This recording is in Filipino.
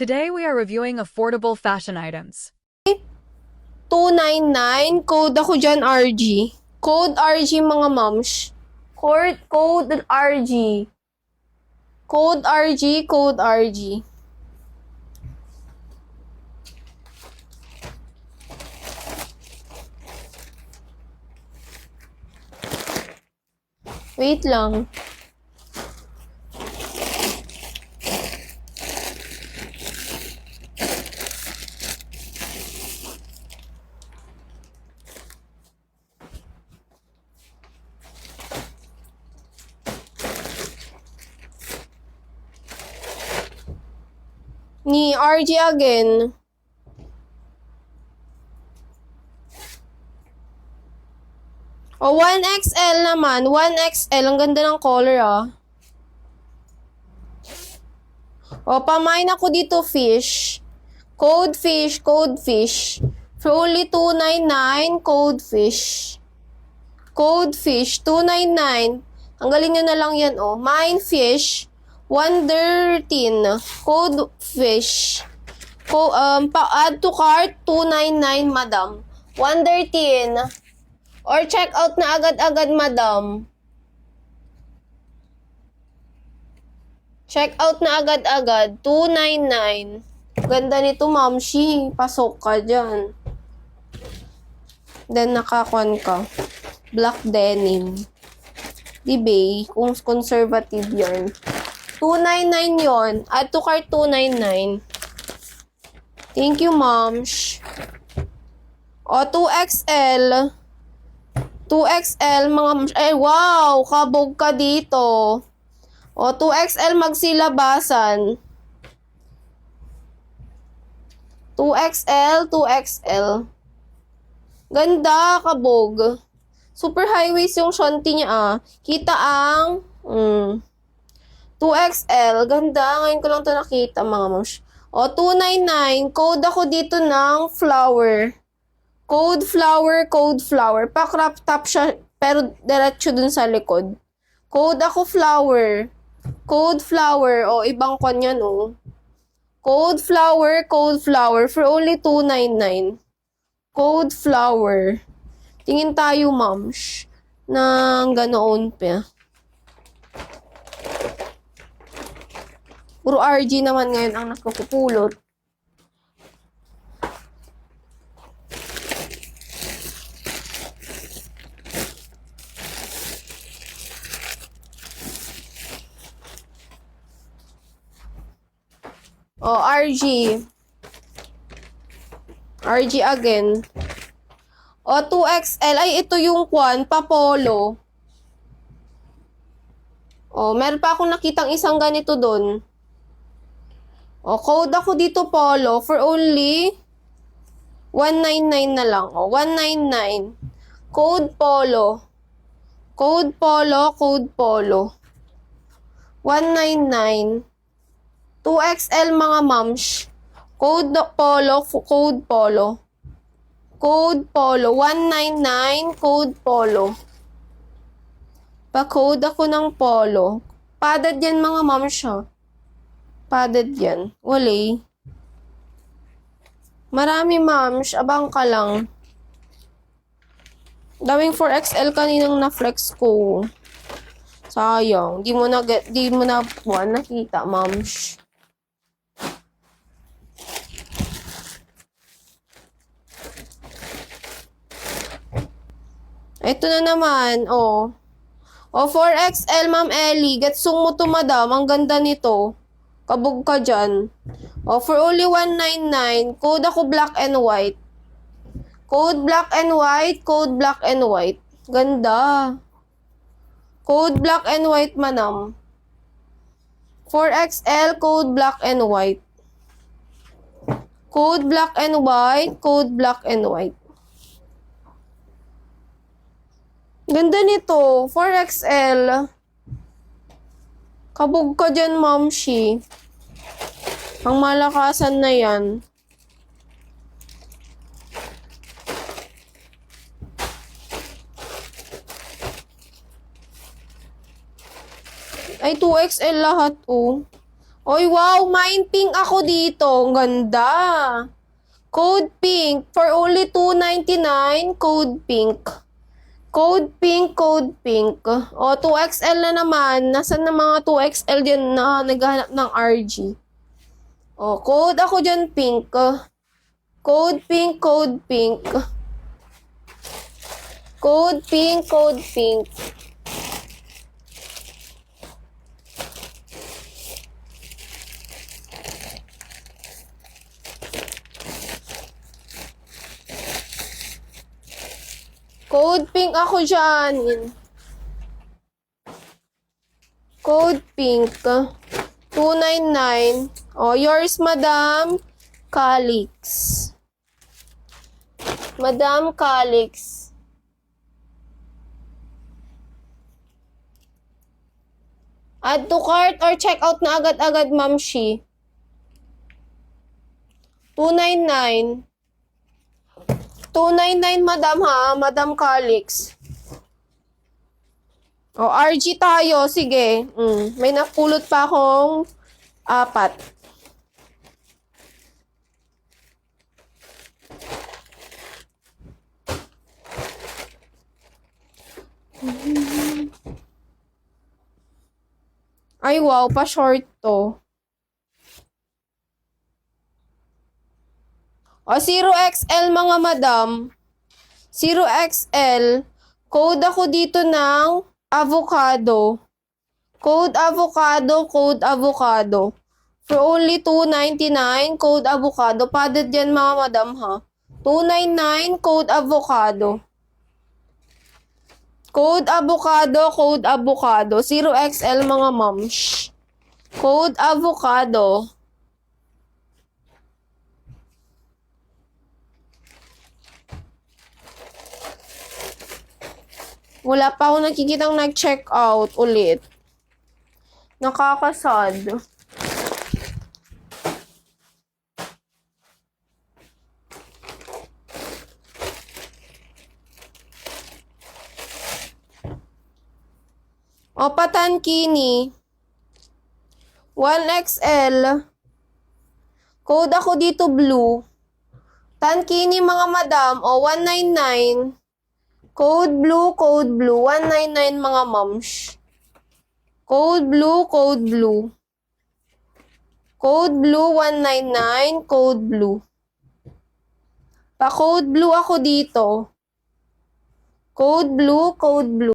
Today we are reviewing affordable fashion items. 299, code ako dyan RG. Code RG mga moms. Code RG. Code RG, code RG. Wait lang. Ni RG again. O, 1XL naman. 1XL. Ang ganda ng color, ah. O, pamain ako dito, fish. Code fish, code fish. For only 299, code fish. Code fish, 299. Tanggalin nyo na lang yan, oh. Mine fish, 113. Code fish. Add to cart, 299, madam. 113. Or check out na agad-agad, madam. Check out na agad-agad, 299. Ganda nito, mamshi. Pasok ka dyan. Then, nakakuan ka. Black denim. Diba? Kung conservative yarn. 299 yon. Add to cart 299. Thank you, moms. O, 2XL. 2XL, mga moms. Ay, wow! Kabog ka dito. O, 2XL magsilabasan. 2XL, 2XL. Ganda, kabog. Super high waist yung shanty niya, ah. Kita ang 2XL. Ganda. Ngayon ko lang ito nakita, mga moms. O, 299. Code ako dito ng flower. Code flower, code flower. Pa-crop top siya, pero diretso dun sa likod. Code ako flower. Code flower. O, ibang kwan yan, oh. Code flower for only 299. Code flower. Tingin tayo, moms, ng ganoon pa. Puro RG naman ngayon ang nakukupulot. Oh, RG. RG again. O, 2XL. Ay, ito yung kwan, pa-polo. O, meron pa akong nakitang isang ganito dun. O, code ako dito, polo, for only 199 na lang. O, 199. Code polo. Code polo, code polo. 199. 2XL mga moms. Code polo, code polo. Code polo, 199, code polo. Pa-code ako ng polo. Padded yan mga moms, ha. Padded yan. Wala. Marami moms, abang ka lang. Daming 4XL kaninang na-flex ko. Sayang, di mo na nakita, moms. Ito na naman, oh. O, 4XL, Ma'am Ellie. Getsong mo to, madam. Ang ganda nito. Kabog ka dyan. O, for only 199. Code ako black and white. Code black and white. Code black and white. Ganda. Code black and white, madam. 4XL, code black and white. Code black and white. Code black and white. Ganda nito. 4XL. Kabog ka dyan, momshi. Ang malakasan na yan. Ay, 2XL lahat, oh. Oy, wow! Mine pink ako dito. Ang ganda. Code pink. For only $2.99. Code pink. Code pink, code pink. O, 2XL na naman. Nasaan na mga 2XL dyan na naghahanap ng RG? O, code ako dyan pink. Code pink, code pink. Code pink, code pink. Code pink ako dyan. Code pink. 299. Oh, yours, Madam Calix. Madam Calix. Add to cart or check out na agad-agad, Ma'am Shi. 299. 299, Madam, ha? Madam Calix. O, RG tayo. Sige. May napulot pa akong 4. Ay, wow. Pa-short to. O, 0XL, mga madam. 0XL. Code ako dito ng avocado. Code avocado, code avocado. For only $2.99, code avocado. Padded yan, mga madam, ha? $2.99, code avocado. Code avocado, code avocado. 0XL, mga moms. Code avocado. Wala pa ako nakikitang nag-check out ulit. Nakakasad. O, patankini. 1XL. Code ako dito blue. Tankini, mga madam. O, 199. Code blue, 199, mga moms. Code blue, code blue. Code blue, 199, code blue. Pa-code blue ako dito. Code blue, code blue.